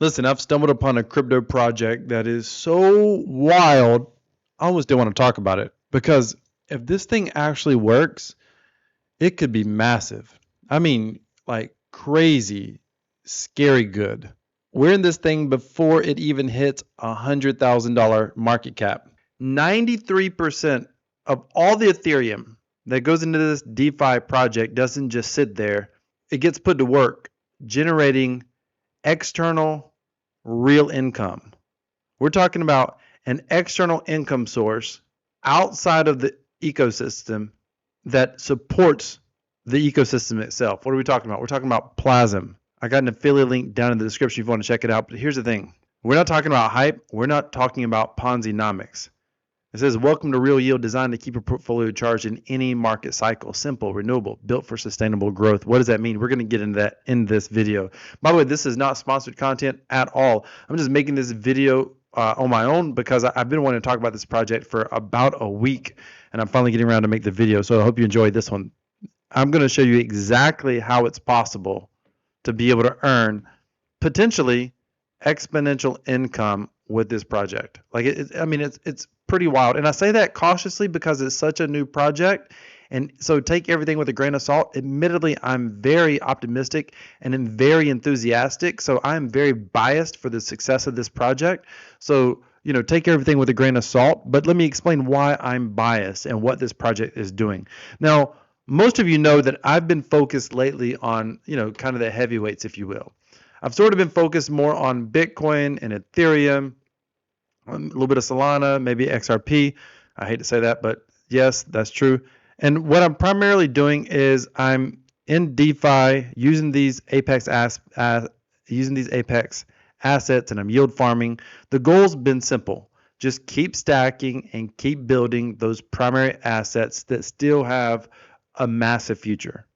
Listen, I've stumbled upon a crypto project that is so wild, I almost don't want to talk about it because if this thing actually works, it could be massive. I mean, like crazy, scary good. We're in this thing before it even hits $100,000 market cap. 93% of all the Ethereum that goes into this DeFi project doesn't just sit there. It gets put to work generating external real income. We're talking about an external income source outside of the ecosystem that supports the ecosystem itself. What are we talking about? We're talking about Plasm. I got an affiliate link down in the description if you want to check it out. But here's the thing. We're not talking about hype. We're not talking about Ponzinomics. It says, welcome to Real Yield, designed to keep your portfolio charged in any market cycle. Simple, renewable, built for sustainable growth. What does that mean? We're going to get into that in this video. By the way, this is not sponsored content at all. I'm just making this video on my own because I've been wanting to talk about this project for about a week, and I'm finally getting around to make the video. So I hope you enjoyed this one. I'm going to show you exactly how it's possible to be able to earn potentially exponential income with this project. Like it's pretty wild. And I say that cautiously because it's such a new project. And so take everything with a grain of salt. Admittedly, I'm very optimistic and I'm very enthusiastic. So I'm very biased for the success of this project. So, take everything with a grain of salt. But let me explain why I'm biased and what this project is doing. Now, most of you know that I've been focused lately on, kind of the heavyweights, if you will. I've sort of been focused more on Bitcoin and Ethereum, a little bit of Solana, maybe XRP. I hate to say that, but yes, that's true. And what I'm primarily doing is I'm in DeFi using these Apex assets, and I'm yield farming. The goal's been simple. Just keep stacking and keep building those primary assets that still have a massive future.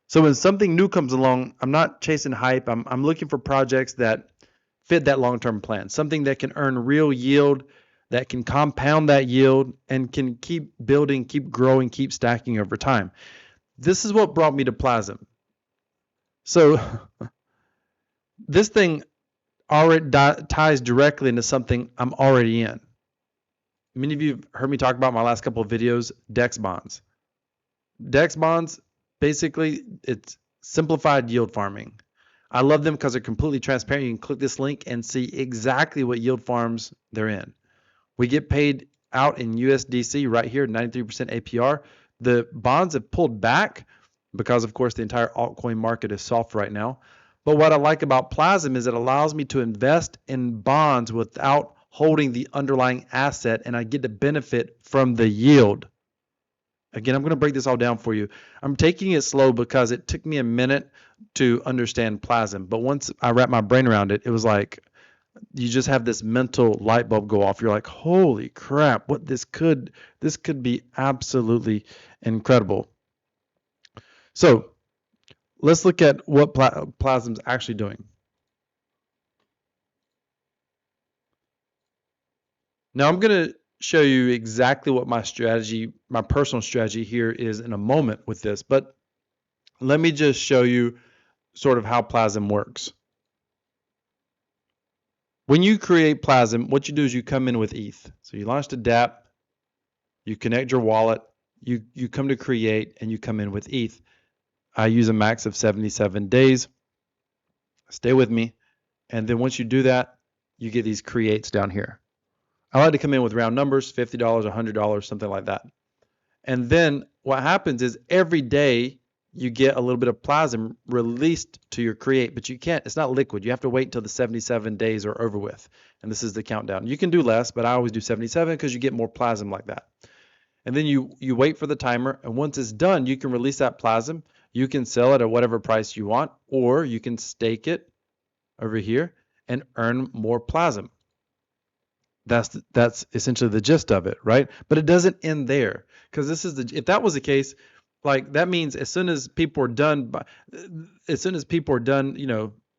So when something new comes along, I'm not chasing hype. I'm looking for projects that fit that long-term plan, something that can earn real yield, that can compound that yield, and can keep building, keep growing, keep stacking over time. This is what brought me to Plasm. So this thing already ties directly into something I'm already in. Many of you have heard me talk about my last couple of videos, DEX Bonds. DEX Bonds, basically, it's simplified yield farming. I love them because they're completely transparent. You can click this link and see exactly what yield farms they're in. We get paid out in USDC right here, 93% APR. The bonds have pulled back because, of course, the entire altcoin market is soft right now. But what I like about Plasm is it allows me to invest in bonds without holding the underlying asset, and I get to benefit from the yield. Again, I'm going to break this all down for you. I'm taking it slow because it took me a minute to understand Plasm. But once I wrapped my brain around it, it was like you just have this mental light bulb go off. You're like, holy crap, what this could be absolutely incredible. So let's look at what Plasm's actually doing. Now I'm going to show you exactly what my strategy, my personal strategy here is in a moment with this, but let me just show you sort of how Plasm works. When you create Plasm, what you do is you come in with ETH. So you launch the dApp, you connect your wallet, you come to create, and you come in with ETH. I use a max of 77 days. Stay with me. And then once you do that, you get these creates down here. I like to come in with round numbers, $50, $100, something like that. And then what happens is every day you get a little bit of Plasm released to your create, but you can't, it's not liquid. You have to wait until the 77 days are over with. And this is the countdown. You can do less, but I always do 77 because you get more Plasm like that. And then you wait for the timer, and once it's done, you can release that Plasm. You can sell it at whatever price you want, or you can stake it over here and earn more Plasm. That's essentially the gist of it, right? But it doesn't end there, because if that was the case, like that means as soon as people are done,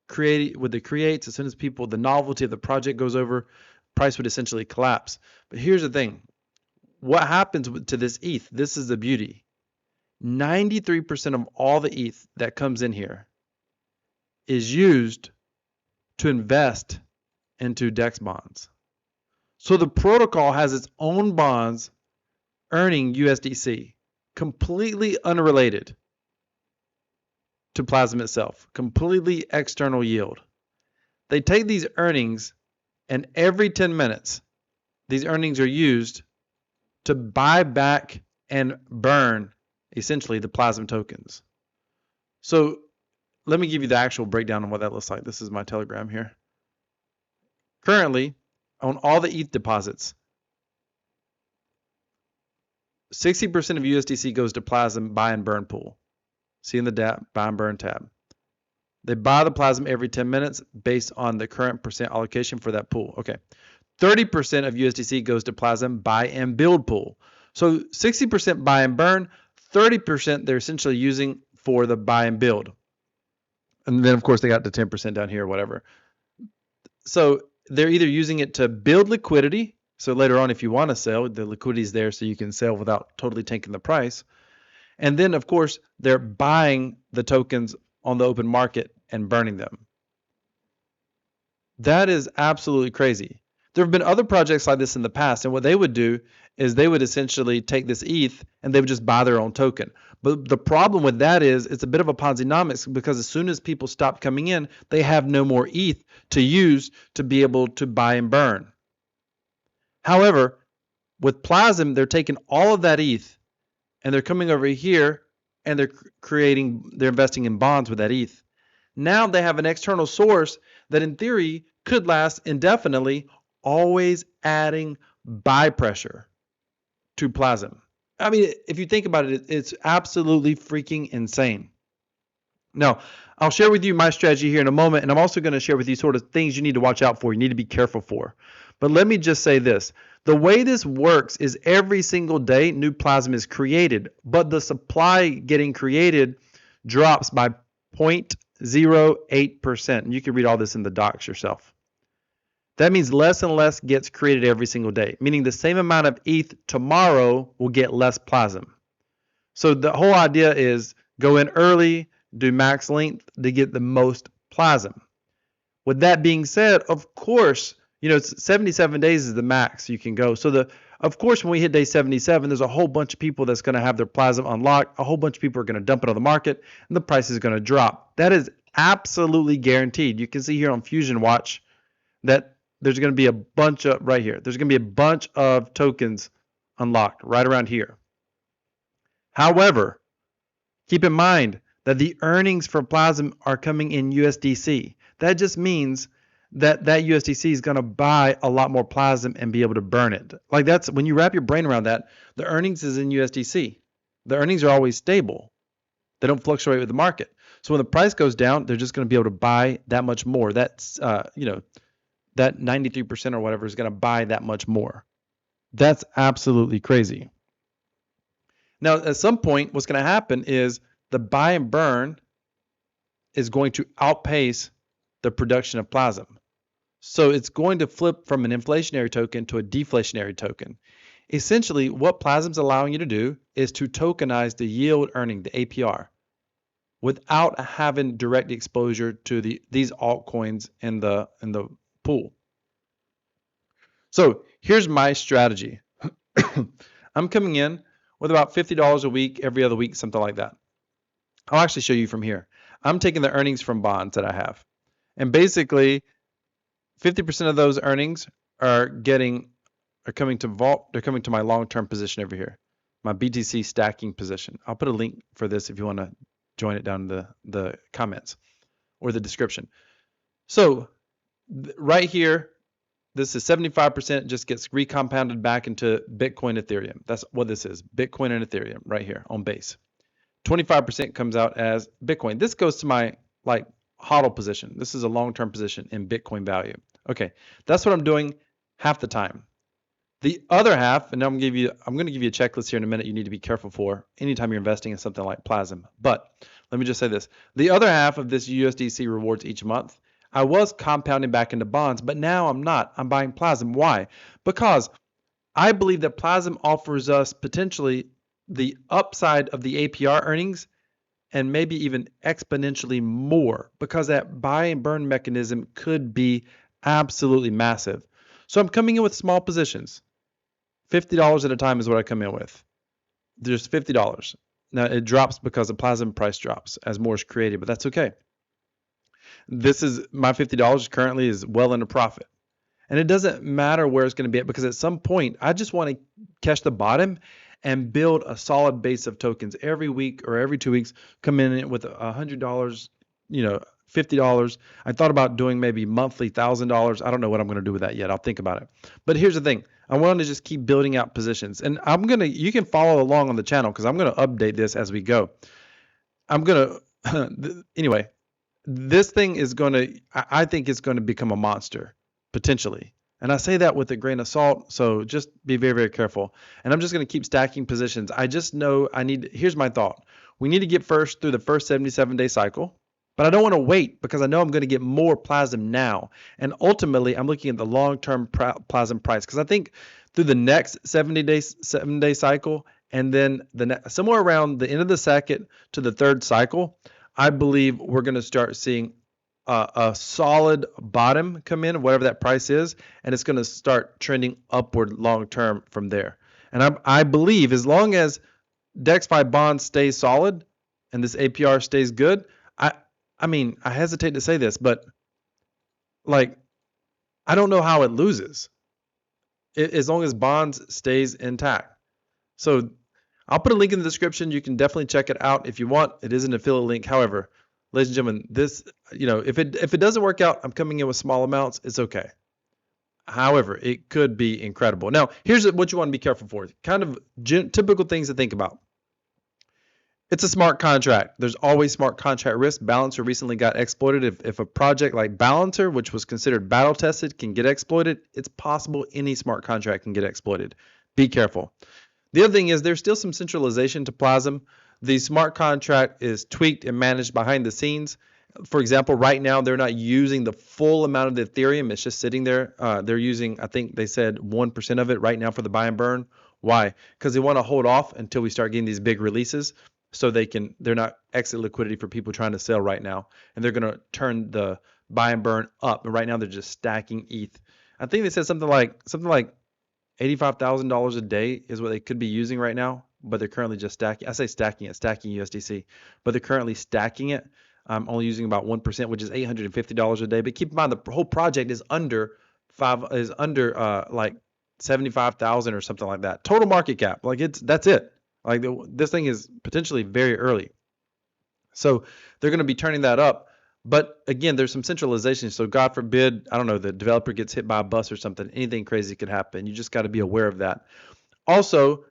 creating with the creates, as soon as the novelty of the project goes over, price would essentially collapse. But here's the thing: what happens to this ETH? This is the beauty. 93% of all the ETH that comes in here is used to invest into DEX bonds. So the protocol has its own bonds earning USDC, completely unrelated to Plasm itself, completely external yield. They take these earnings, and every 10 minutes, these earnings are used to buy back and burn essentially the Plasm tokens. So let me give you the actual breakdown on what that looks like. This is my Telegram here. Currently, on all the ETH deposits, 60% of USDC goes to Plasm buy and burn pool. See in the buy and burn tab. They buy the Plasm every 10 minutes based on the current percent allocation for that pool. Okay. 30% of USDC goes to Plasm buy and build pool. So 60% buy and burn, 30% they're essentially using for the buy and build. And then of course they got the 10% down here or whatever. So they're either using it to build liquidity. So later on, if you want to sell, the liquidity is there so you can sell without totally tanking the price. And then of course, they're buying the tokens on the open market and burning them. That is absolutely crazy. There have been other projects like this in the past, and what they would do is they would essentially take this ETH and they would just buy their own token. But the problem with that is it's a bit of a Ponzinomics, because as soon as people stop coming in, they have no more ETH to use to be able to buy and burn. However, with Plasm, they're taking all of that ETH and they're coming over here and they're investing in bonds with that ETH. Now they have an external source that in theory could last indefinitely, always adding buy pressure to Plasm. I mean, if you think about it, it's absolutely freaking insane. Now, I'll share with you my strategy here in a moment, and I'm also going to share with you sort of things you need to watch out for, you need to be careful for. But let me just say this. The way this works is every single day new Plasm is created, but the supply getting created drops by 0.08%. And you can read all this in the docs yourself. That means less and less gets created every single day, meaning the same amount of ETH tomorrow will get less Plasm. So the whole idea is go in early, do max length to get the most Plasm. With that being said, of course, you know, it's 77 days is the max you can go. So of course, when we hit day 77, there's a whole bunch of people that's going to have their Plasm unlocked. A whole bunch of people are going to dump it on the market, and the price is going to drop. That is absolutely guaranteed. You can see here on Fusion Watch that there's going to be a bunch of, right here, there's going to be a bunch of tokens unlocked right around here. However, keep in mind that the earnings for Plasm are coming in USDC. That just means that USDC is going to buy a lot more Plasm and be able to burn it. Like that's when you wrap your brain around that, the earnings is in USDC. The earnings are always stable. They don't fluctuate with the market. So when the price goes down, they're just going to be able to buy that much more. That's, that 93% or whatever is going to buy that much more. That's absolutely crazy. Now, at some point, what's going to happen is the buy and burn is going to outpace the production of Plasm. So it's going to flip from an inflationary token to a deflationary token. Essentially, what Plasm's allowing you to do is to tokenize the yield earning, the APR, without having direct exposure to these altcoins in the pool. So here's my strategy. I'm coming in with about $50 a week, every other week, something like that. I'll actually show you from here. I'm taking the earnings from bonds that I have. And basically, 50% of those earnings are coming to Vault. They're coming to my long-term position over here, my BTC stacking position. I'll put a link for this if you want to join it down in the comments or the description. So right here, this is 75% just gets recompounded back into Bitcoin, Ethereum. That's what this is, Bitcoin and Ethereum right here on base. 25% comes out as Bitcoin. This goes to my HODL position. This is a long-term position in Bitcoin value. Okay, that's what I'm doing half the time. The other half, and I'm going to give you a checklist here in a minute you need to be careful for anytime you're investing in something like Plasm. But let me just say this. The other half of this USDC rewards each month, I was compounding back into bonds, but now I'm not. I'm buying Plasm. Why? Because I believe that Plasm offers us potentially the upside of the APR earnings and maybe even exponentially more, because that buy and burn mechanism could be absolutely massive. So I'm coming in with small positions. $50 at a time is what I come in with. There's $50. Now it drops because the Plasm price drops as more is created, but that's okay. This is my $50 currently is well into profit. And it doesn't matter where it's going to be at, because at some point I just want to catch the bottom and build a solid base of tokens every week or every 2 weeks, come in with $100, $50. I thought about doing maybe monthly $1,000. I don't know what I'm going to do with that yet. I'll think about it. But here's the thing. I want to just keep building out positions, and you can follow along on the channel because I'm going to update this as we go. Anyway, this thing is I think it's going to become a monster potentially. And I say that with a grain of salt, so just be very, very careful. And I'm just going to keep stacking positions. I just know here's my thought. We need to get first through the first 77-day cycle, but I don't want to wait because I know I'm going to get more Plasm now. And ultimately, I'm looking at the long-term Plasm price, because I think through the next 7-day cycle, and then somewhere around the end of the second to the third cycle, I believe we're going to start seeing a solid bottom come in, whatever that price is, and it's going to start trending upward long term from there. And I believe as long as Dexfi Bonds stays solid and this APR stays good, I mean, I hesitate to say this, but like, I don't know how it loses as long as Bonds stays intact. So I'll put a link in the description. You can definitely check it out if you want. It is an affiliate link. However, ladies and gentlemen, this, if it doesn't work out, I'm coming in with small amounts. It's okay. However, it could be incredible. Now, here's what you want to be careful for. Kind of typical things to think about. It's a smart contract. There's always smart contract risk. Balancer recently got exploited. If a project like Balancer, which was considered battle tested, can get exploited, it's possible any smart contract can get exploited. Be careful. The other thing is there's still some centralization to Plasm. The smart contract is tweaked and managed behind the scenes. For example, right now they're not using the full amount of the Ethereum. It's just sitting there. They're using, I think they said 1% of it right now for the buy and burn. Why? Because they want to hold off until we start getting these big releases, so they're not exit liquidity for people trying to sell right now. And they're going to turn the buy and burn up. But right now they're just stacking ETH. I think they said something like $85,000 a day is what they could be using right now, but they're currently just stacking. I say stacking USDC, but they're currently stacking it. Only using about 1%, which is $850 a day. But keep in mind, the whole project is under like 75,000 or something like that. Total market cap, that's it. Like this thing is potentially very early, so they're going to be turning that up. But again, there's some centralization. So God forbid, I don't know, the developer gets hit by a bus or something. Anything crazy could happen. You just got to be aware of that. Also,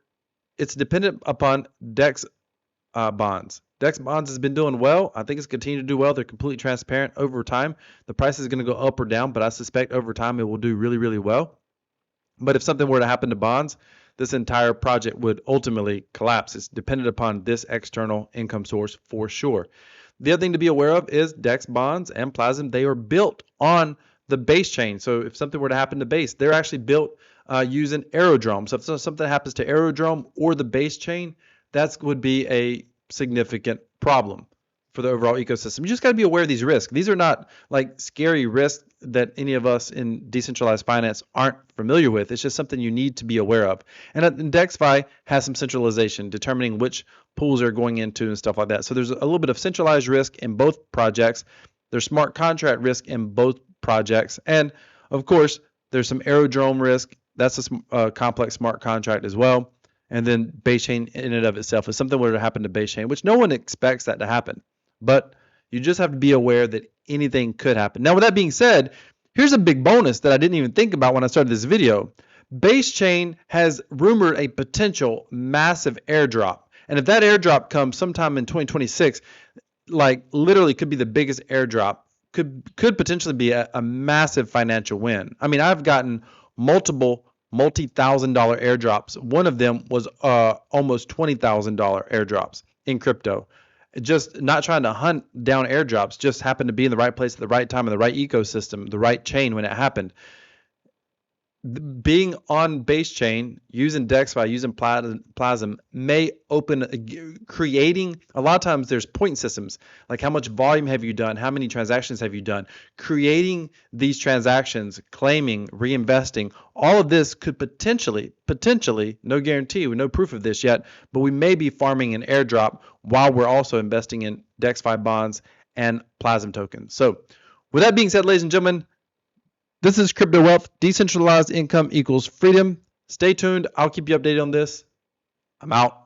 it's dependent upon DEX bonds. DEX bonds has been doing well. I think it's continued to do well. They're completely transparent over time. The price is going to go up or down, but I suspect over time it will do really, really well. But if something were to happen to bonds, this entire project would ultimately collapse. It's dependent upon this external income source for sure. The other thing to be aware of is DEX bonds and Plasm. They are built on the base chain. So if something were to happen to base, they're actually built using Aerodrome. So if something happens to Aerodrome or the base chain, that would be a significant problem for the overall ecosystem. You just got to be aware of these risks. These are not like scary risks that any of us in decentralized finance aren't familiar with. It's just something you need to be aware of. And DexFi has some centralization, determining which pools are going into and stuff like that. So there's a little bit of centralized risk in both projects. There's smart contract risk in both projects. And of course, there's some Aerodrome risk. That's a complex smart contract as well. And then base chain in and of itself, if something were to happen to base chain, which no one expects that to happen. But you just have to be aware that anything could happen. Now, with that being said, here's a big bonus that I didn't even think about when I started this video. Base chain has rumored a potential massive airdrop. And if that airdrop comes sometime in 2026, like literally could be the biggest airdrop, could potentially be a massive financial win. I mean, I've gotten multiple multi-$1,000 airdrops. One of them was almost $20,000 airdrops in crypto. Just not trying to hunt down airdrops, just happened to be in the right place at the right time in the right ecosystem, the right chain when it happened. being on base chain, using DexFi, using Plasm may creating, a lot of times there's point systems, like how much volume have you done? How many transactions have you done? Creating these transactions, claiming, reinvesting, all of this could potentially, no guarantee, with no proof of this yet, but we may be farming an airdrop while we're also investing in DexFi bonds and Plasm tokens. So with that being said, ladies and gentlemen, this is Crypto Wealth. Decentralized income equals freedom. Stay tuned. I'll keep you updated on this. I'm out.